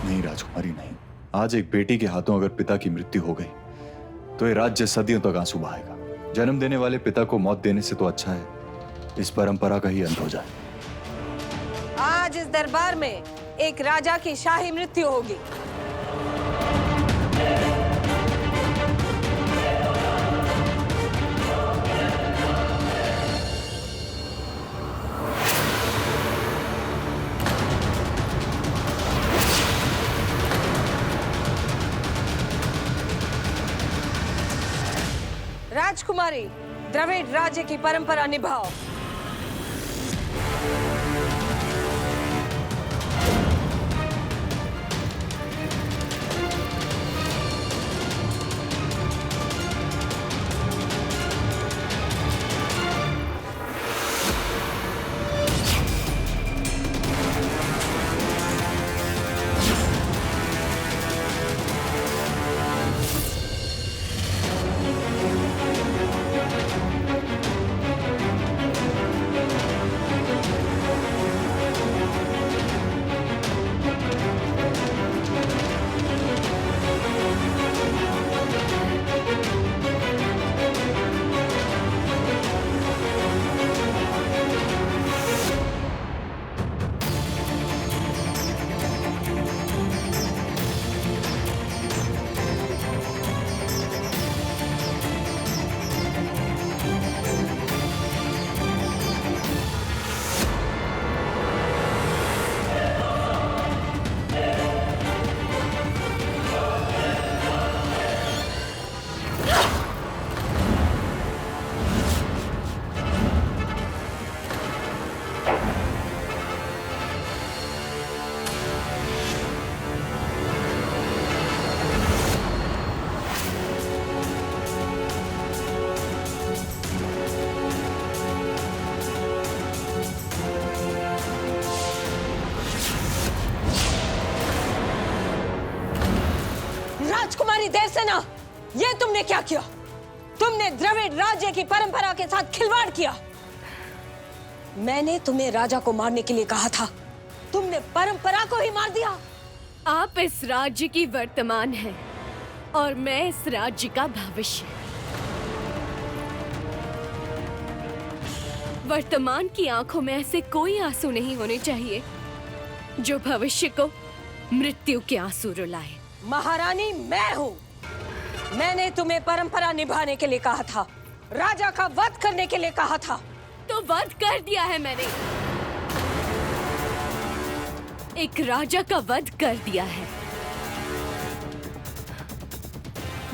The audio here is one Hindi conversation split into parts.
नहीं राजकुमारी नहीं। आज एक बेटी के हाथों अगर पिता की मृत्यु हो गई तो ये राज्य सदियों तक आंसू बहाएगा। जन्म देने वाले पिता को मौत देने से तो अच्छा है इस परंपरा का ही अंत हो जाए। आज इस दरबार में एक राजा की शाही मृत्यु होगी। राजकुमारी, द्रविड़ राज्य की परंपरा निभाओ। राजकुमारी देवसेना, ये तुमने क्या किया? तुमने द्रविड़ राज्य की परंपरा के साथ खिलवाड़ किया। मैंने तुम्हें राजा को मारने के लिए कहा था, तुमने परंपरा को ही मार दिया। आप इस राज्य की वर्तमान हैं और मैं इस राज्य का भविष्य। वर्तमान की आंखों में ऐसे कोई आंसू नहीं होने चाहिए जो भविष्य को मृत्यु के आंसू रुलाए। महारानी मैं हूँ। मैंने तुम्हें परंपरा निभाने के लिए कहा था, राजा का वध करने के लिए कहा था। तो वध कर दिया है मैंने। एक राजा का वध कर दिया है।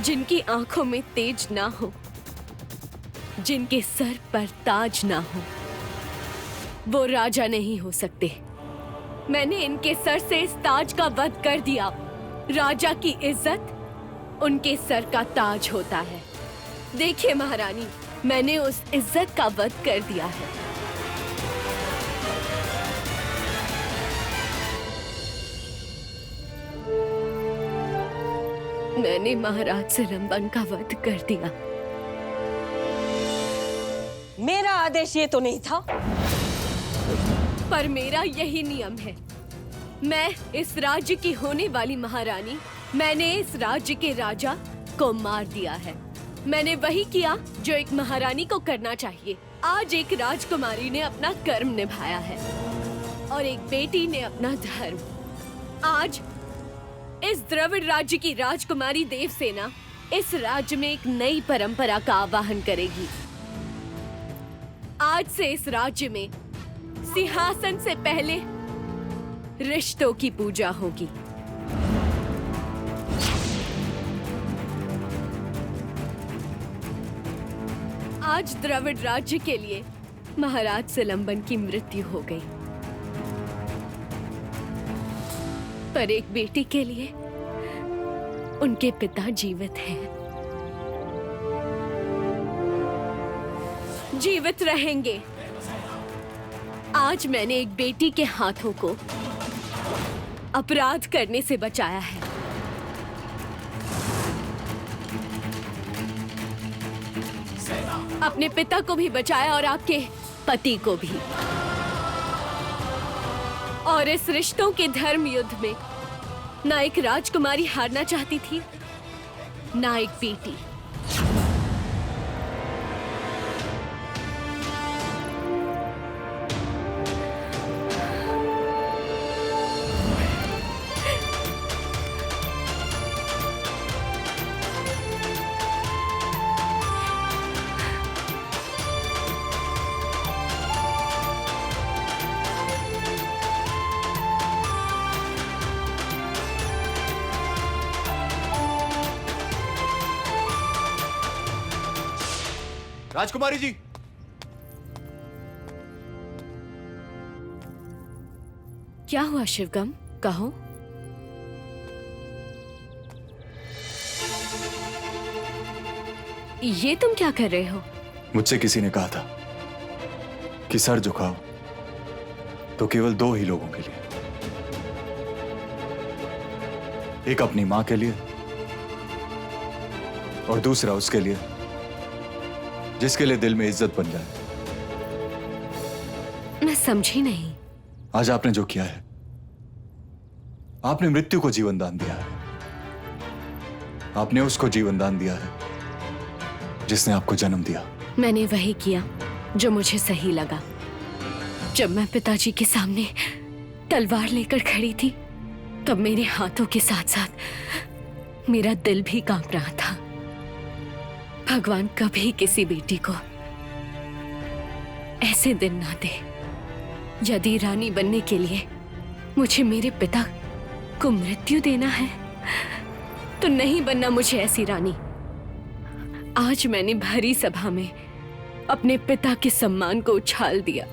जिनकी आंखों में तेज ना हो, जिनके सर पर ताज ना हो, वो राजा नहीं हो सकते। मैंने इनके सर से इस ताज का वध कर दिया। राजा की इज्जत उनके सर का ताज होता है। देखिए महारानी, मैंने उस इज्जत का वध कर दिया है। मैंने महाराज सिलंबन का वध कर दिया। मेरा आदेश ये तो नहीं था। पर मेरा यही नियम है। मैं इस राज्य की होने वाली महारानी, मैंने इस राज्य के राजा को मार दिया है। मैंने वही किया जो एक महारानी को करना चाहिए। आज एक राजकुमारी ने अपना कर्म निभाया है और एक बेटी ने अपना धर्म। आज इस द्रविड़ राज्य की राजकुमारी देवसेना इस राज्य में एक नई परंपरा का आवाहन करेगी। आज से इस राज्य में सिंहासन से पहले रिश्तों की पूजा होगी। आज द्रविड़ राज्य के लिए महाराज सिलंबन की मृत्यु हो गई, पर एक बेटी के लिए उनके पिता जीवित हैं। जीवित रहेंगे। आज मैंने एक बेटी के हाथों को अपराध करने से बचाया है। अपने पिता को भी बचाया और आपके पति को भी। और इस रिश्तों के धर्म युद्ध में ना एक राजकुमारी हारना चाहती थी, ना एक बेटी। राजकुमारी जी, क्या हुआ शिवगम, कहो। ये तुम क्या कर रहे हो? मुझसे किसी ने कहा था कि सर झुकाओ तो केवल दो ही लोगों के लिए, एक अपनी मां के लिए और दूसरा उसके लिए जिसके लिए दिल में इज्जत बन जाए। मैं समझी नहीं। आज आपने जो किया है, आपने मृत्यु को जीवन दान दिया है। आपने उसको जीवन दान दिया है जिसने आपको जन्म दिया। मैंने वही किया जो मुझे सही लगा। जब मैं पिताजी के सामने तलवार लेकर खड़ी थी, तब मेरे हाथों के साथ साथ मेरा दिल भी कांप रहा था। भगवान कभी किसी बेटी को ऐसे दिन ना दे। यदि रानी बनने के लिए मुझे मेरे पिता को मृत्यु देना है, तो नहीं बनना मुझे ऐसी रानी। आज मैंने भरी सभा में अपने पिता के सम्मान को उछाल दिया।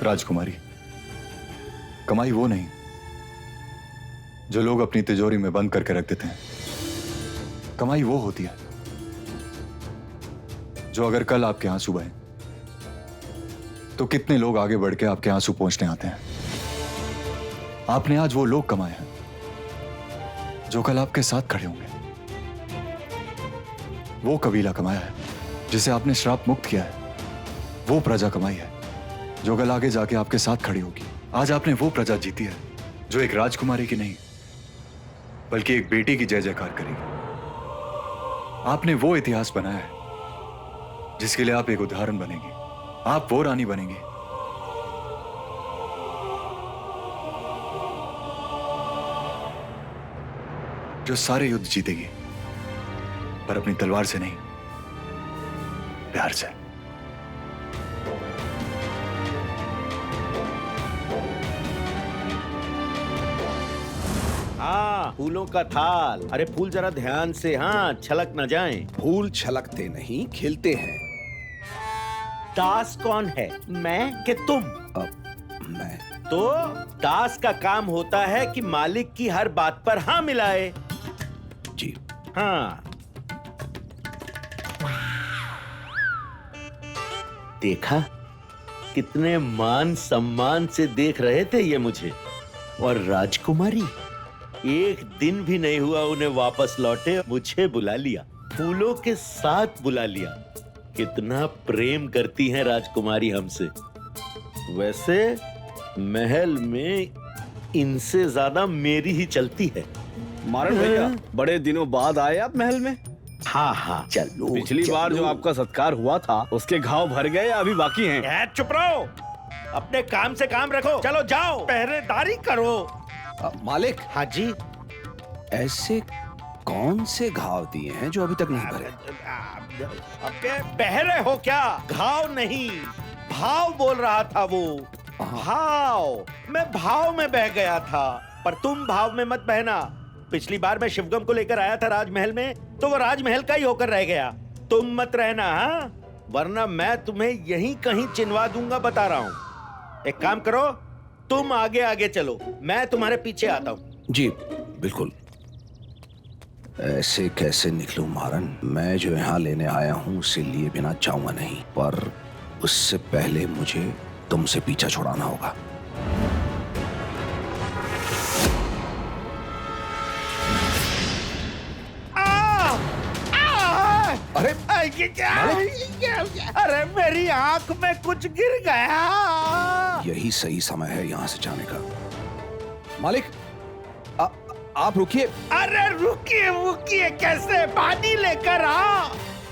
राजकुमारी, कमाई वो नहीं जो लोग अपनी तिजोरी में बंद करके रख देते हैं। कमाई वो होती है जो अगर कल आपके आंसू बहे तो कितने लोग आगे बढ़ के आपके आंसू पहुंचने आते हैं। आपने आज वो लोग कमाए हैं जो कल आपके साथ खड़े होंगे। वो कबीला कमाया है जिसे आपने श्राप मुक्त किया है। वो प्रजा कमाई है जो कल आगे जाके आपके साथ खड़ी होगी। आज आपने वो प्रजा जीती है जो एक राजकुमारी की नहीं बल्कि एक बेटी की जय जयकार करेगी। आपने वो इतिहास बनाया है जिसके लिए आप एक उदाहरण बनेंगे। आप वो रानी बनेंगे जो सारे युद्ध जीतेगी, पर अपनी तलवार से नहीं, प्यार से। हाँ, फूलों का थाल। अरे फूल जरा ध्यान से, हाँ, छलक न जाएं। फूल छलकते नहीं, खिलते हैं। दास कौन है, मैं कि तुम? मैं। तो दास का काम होता है कि मालिक की हर बात पर हाँ मिलाए। जी। हाँ, देखा कितने मान सम्मान से देख रहे थे ये मुझे। और राजकुमारी, एक दिन भी नहीं हुआ उन्हें वापस लौटे, मुझे बुला लिया, फूलों के साथ बुला लिया। कितना प्रेम करती हैं राजकुमारी हमसे। वैसे महल में इनसे ज्यादा मेरी ही चलती है। मारन भैया, बड़े दिनों बाद आए आप महल में। हाँ हाँ, चलो। पिछली बार जो आपका सत्कार हुआ था, उसके घाव भर गए या अभी बाकी हैं? चुप रहो, अपने काम से काम रखो। चलो जाओ, पहरेदारी करो। मालिक। हाँ जी। ऐसे कौन से घाव दिए हैं जो अभी तक नहीं भरे? अबे बहरे हो क्या? घाव नहीं, भाव बोल रहा था वो। भाव, मैं भाव में बह गया था, पर तुम भाव में मत बहना। पिछली बार मैं शिवगम को लेकर आया था राजमहल में, तो वो राजमहल का ही होकर रह गया। तुम मत रहना, हाँ, वरना मैं तुम्हें यहीं कहीं चिनवा दूंगा, बता रहा हूँ। एक काम करो, तुम आगे आगे चलो, मैं तुम्हारे पीछे आता हूँ। जी बिल्कुल। ऐसे कैसे निकलूं मारन? मैं जो यहाँ लेने आया हूँ उसे लिए बिना जाऊंगा नहीं, पर उससे पहले मुझे तुमसे पीछा छुड़ाना होगा। अरे ये क्या? अरे मेरी आंख में कुछ गिर गया। यही सही समय है यहाँ से जाने का। मालिक, आप रुकिए। अरे रुकिए रुकिए कैसे? पानी लेकर आ।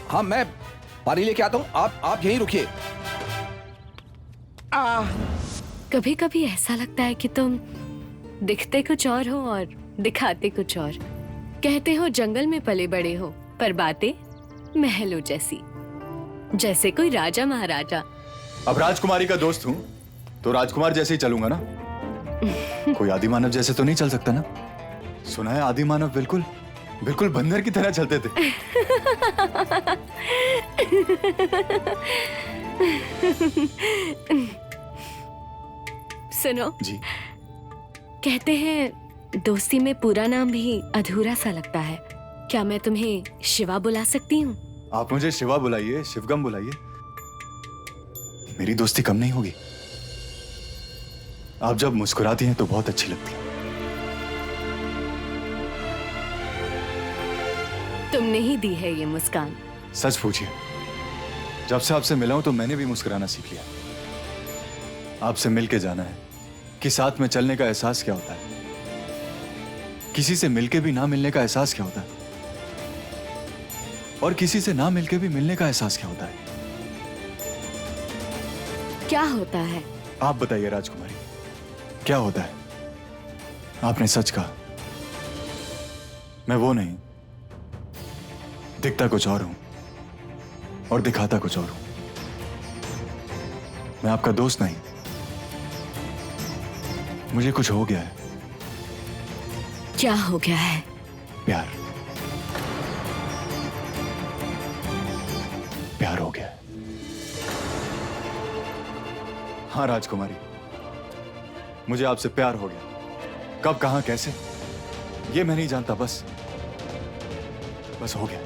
हाँ, मैं पानी लेके आता हूँ, आप यहीं रुकिए। कभी कभी ऐसा लगता है कि तुम दिखते कुछ और हो और दिखाते कुछ और। कहते हो जंगल में पले बड़े हो, पर बातें महलों जैसी, जैसे कोई राजा महाराजा। अब राजकुमारी का दोस्त हूँ तो राजकुमार जैसे ही चलूंगा ना। कोई आदि मानव जैसे तो नहीं चल सकता ना। सुना है आदि मानव बिल्कुल बिल्कुल बंदर की तरह चलते थे। सुनो जी। कहते हैं दोस्ती में पूरा नाम भी अधूरा सा लगता है। क्या मैं तुम्हें शिवा बुला सकती हूँ? आप मुझे शिवा बुलाइए, शिवगम बुलाइए, मेरी दोस्ती कम नहीं होगी। आप जब मुस्कुराती हैं तो बहुत अच्छी लगती है। तुमने ही दी है ये मुस्कान। सच पूछिए, जब से आपसे मिला हूं तो मैंने भी मुस्कुराना सीख लिया। आपसे मिलके जाना है कि साथ में चलने का एहसास क्या होता है, किसी से मिलके भी ना मिलने का एहसास क्या होता है, और किसी से ना मिलके भी मिलने का एहसास क्या होता है। क्या होता है? आप बताइए राजकुमारी, क्या होता है? आपने सच कहा, मैं वो नहीं, दिखता कुछ और हूं और दिखाता कुछ और हूं। मैं आपका दोस्त नहीं, मुझे कुछ हो गया है। क्या हो गया है? प्यार, प्यार हो गया है। हाँ राजकुमारी, मुझे आपसे प्यार हो गया। कब, कहां, कैसे, ये मैं नहीं जानता, बस हो गया।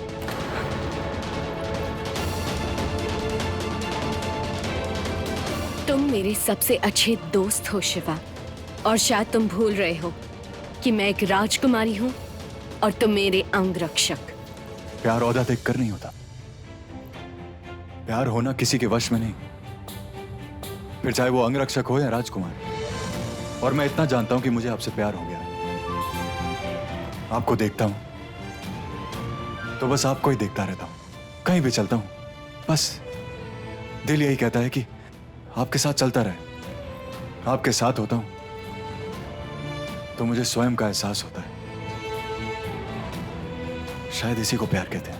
तुम मेरे सबसे अच्छे दोस्त हो शिवा, और शायद तुम भूल रहे हो कि मैं एक राजकुमारी हूं और तुम मेरे अंग रक्षक। प्यार औहदा देख कर नहीं होता, प्यार होना किसी के वश में नहीं, फिर चाहे वो अंगरक्षक हो या राजकुमार। और मैं इतना जानता हूं कि मुझे आपसे प्यार हो गया है। आपको देखता हूं तो बस आपको ही देखता रहता हूं, कहीं भी चलता हूं बस दिल यही कहता है कि आपके साथ चलता रहे। आपके साथ होता हूं तो मुझे स्वयं का एहसास होता है। शायद इसी को प्यार कहते हैं।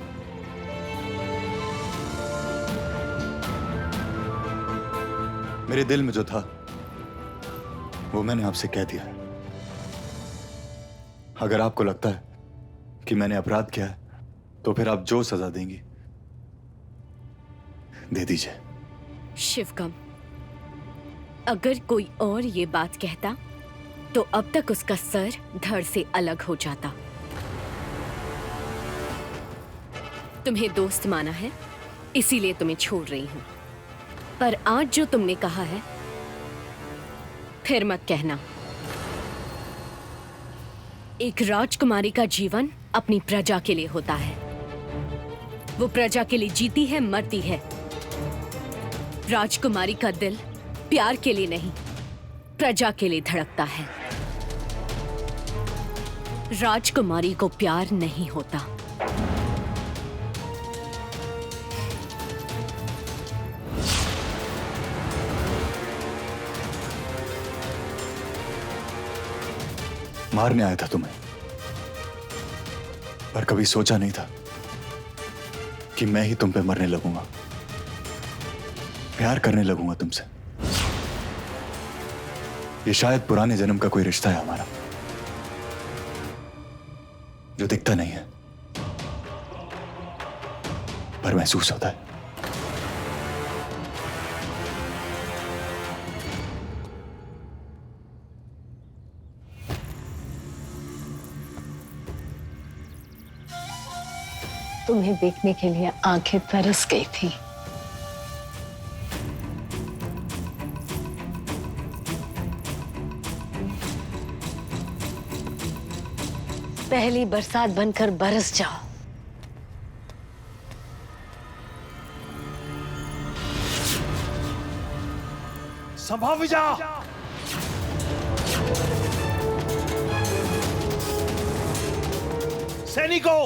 मेरे दिल में जो था वो मैंने आपसे कह दिया है। अगर आपको लगता है कि मैंने अपराध किया है तो फिर आप जो सजा देंगी दे दीजिए। शिवगम, अगर कोई और ये बात कहता तो अब तक उसका सर धड़ से अलग हो जाता। तुम्हें दोस्त माना है, इसीलिए तुम्हें छोड़ रही हूं। पर आज जो तुमने कहा है फिर मत कहना। एक राजकुमारी का जीवन अपनी प्रजा के लिए होता है। वो प्रजा के लिए जीती है, मरती है। राजकुमारी का दिल प्यार के लिए नहीं, प्रजा के लिए धड़कता है। राजकुमारी को प्यार नहीं होता। मारने आया था तुम्हें, पर कभी सोचा नहीं था कि मैं ही तुम पे मरने लगूंगा, प्यार करने लगूंगा तुमसे। ये शायद पुराने जन्म का कोई रिश्ता है हमारा, जो दिखता नहीं है पर महसूस होता है। तुम्हें देखने के लिए आंखें तरस गई थी। पहली बरसात बनकर बरस जाओ, संभाविजा, सैनिकों,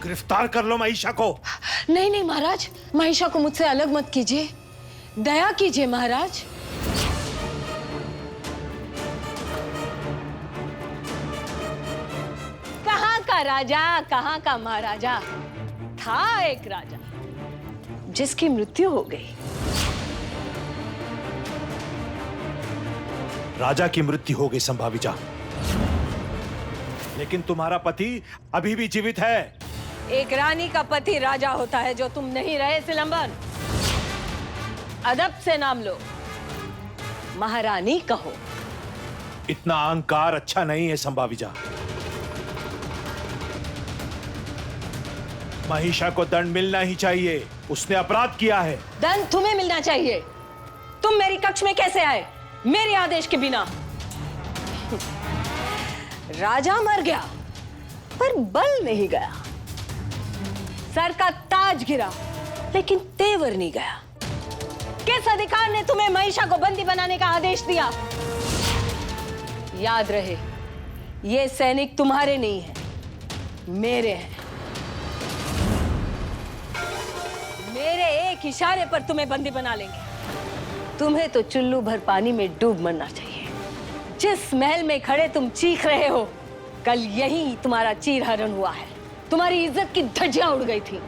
गिरफ्तार कर लो महिषा को। नहीं नहीं महाराज, महिषा को मुझसे अलग मत कीजिए, दया कीजिए महाराज। कहाँ का राजा, कहाँ का महाराजा? था एक राजा जिसकी मृत्यु हो गई। राजा की मृत्यु हो गई संभाविजा, लेकिन तुम्हारा पति अभी भी जीवित है। एक रानी का पति राजा होता है, जो तुम नहीं रहे सिलंबन। अदब से नाम लो, महारानी कहो। इतना अहंकार अच्छा नहीं है संभाविजा। महिषा को दंड मिलना ही चाहिए, उसने अपराध किया है। दंड तुम्हें मिलना चाहिए। तुम मेरी कक्ष में कैसे आए मेरे आदेश के बिना? राजा मर गया पर बल नहीं गया, सर का ताज गिरा लेकिन तेवर नहीं गया। किस अधिकार ने तुम्हें महिषा को बंदी बनाने का आदेश दिया? याद रहे, ये सैनिक तुम्हारे नहीं हैं, मेरे हैं। मेरे एक इशारे पर तुम्हें बंदी बना लेंगे। तुम्हें तो चुल्लू भर पानी में डूब मरना चाहिए। जिस महल में खड़े तुम चीख रहे हो, कल यही तुम्हारा चीरहरण हुआ है। तुम्हारी इज्जत की धज्जियां उड़ गई थी।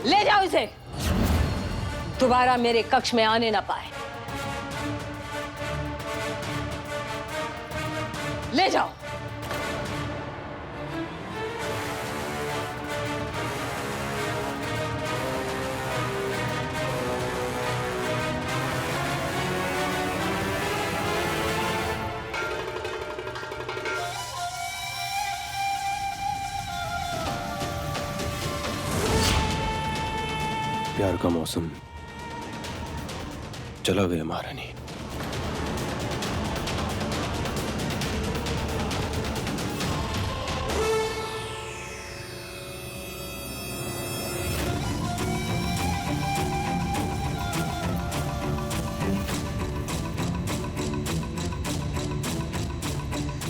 ले जाओ इसे, दोबारा मेरे कक्ष में आने ना पाए। ले जाओ। प्यार का मौसम चला गया महारानी।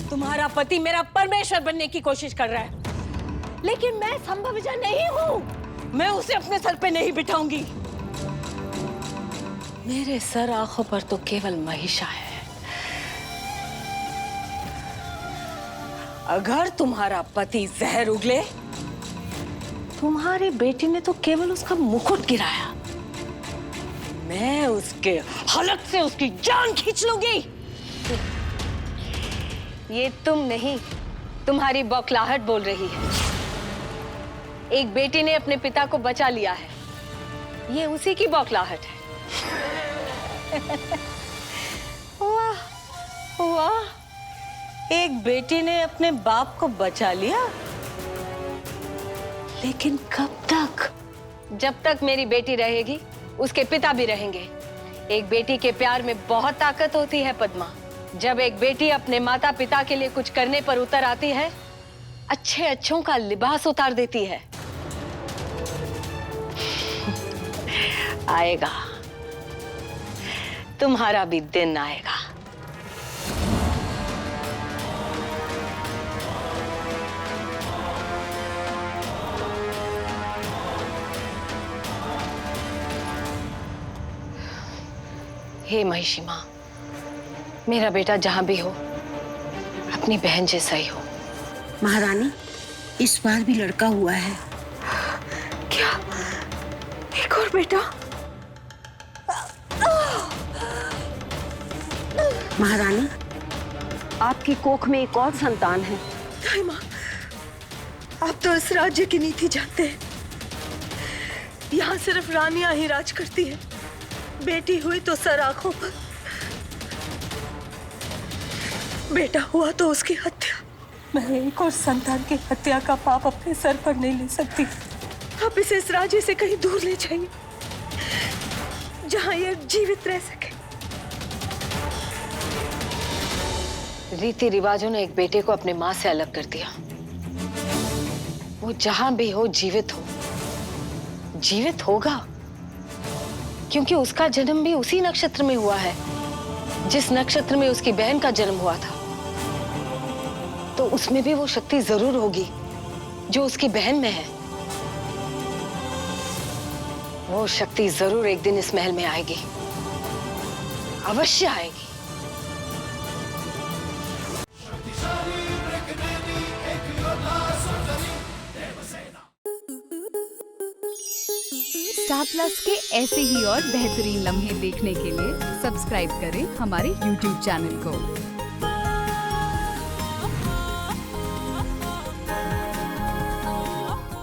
तुम्हारा पति मेरा परमेश्वर बनने की कोशिश कर रहा है, लेकिन मैं संभविजा नहीं हूं। मैं उसे अपने सर पे नहीं बिठाऊंगी। मेरे सर आंखों पर तो केवल महिषा है। अगर तुम्हारा पति जहर उगले, तुम्हारी बेटी ने तो केवल उसका मुकुट गिराया, मैं उसके हलक से उसकी जान खींच लूंगी। ये तुम नहीं, तुम्हारी बौखलाहट बोल रही है। एक बेटी ने अपने पिता को बचा लिया है, ये उसी की बौखलाहट है। वाह वाह, एक बेटी ने अपने बाप को बचा लिया, लेकिन कब तक? जब तक मेरी बेटी रहेगी, उसके पिता भी रहेंगे। एक बेटी के प्यार में बहुत ताकत होती है पद्मा। जब एक बेटी अपने माता पिता के लिए कुछ करने पर उतर आती है, अच्छे अच्छों का लिबास उतार देती है। आएगा, तुम्हारा भी दिन आएगा। हे महिषी मां, मेरा बेटा जहां भी हो, अपनी बहन जैसा ही हो। महारानी, इस बार भी लड़का हुआ है। क्या? एक और बेटा? महारानी, आपकी कोख में एक और संतान है। नहीं मां, आप तो इस राज्य की नीति जानते हैं। यहाँ सिर्फ रानियां ही राज करती है। बेटी हुई तो सर आंखों पर, बेटा हुआ तो उसकी हत्या। मैं एक और संतान की हत्या का पाप अपने सर पर नहीं ले सकती। आप इसे इस राज्य से कहीं दूर ले जाइए, जहां ये जीवित रह सके। रीति रिवाजों ने एक बेटे को अपने मां से अलग कर दिया। वो जहां भी हो जीवित हो, जीवित होगा क्योंकि उसका जन्म भी उसी नक्षत्र में हुआ है जिस नक्षत्र में उसकी बहन का जन्म हुआ था। तो उसमें भी वो शक्ति जरूर होगी जो उसकी बहन में है। वो शक्ति जरूर एक दिन इस महल में आएगी, अवश्य आएगी। स्टार प्लस के ऐसे ही और बेहतरीन लम्हे देखने के लिए सब्सक्राइब करें हमारे YouTube चैनल को।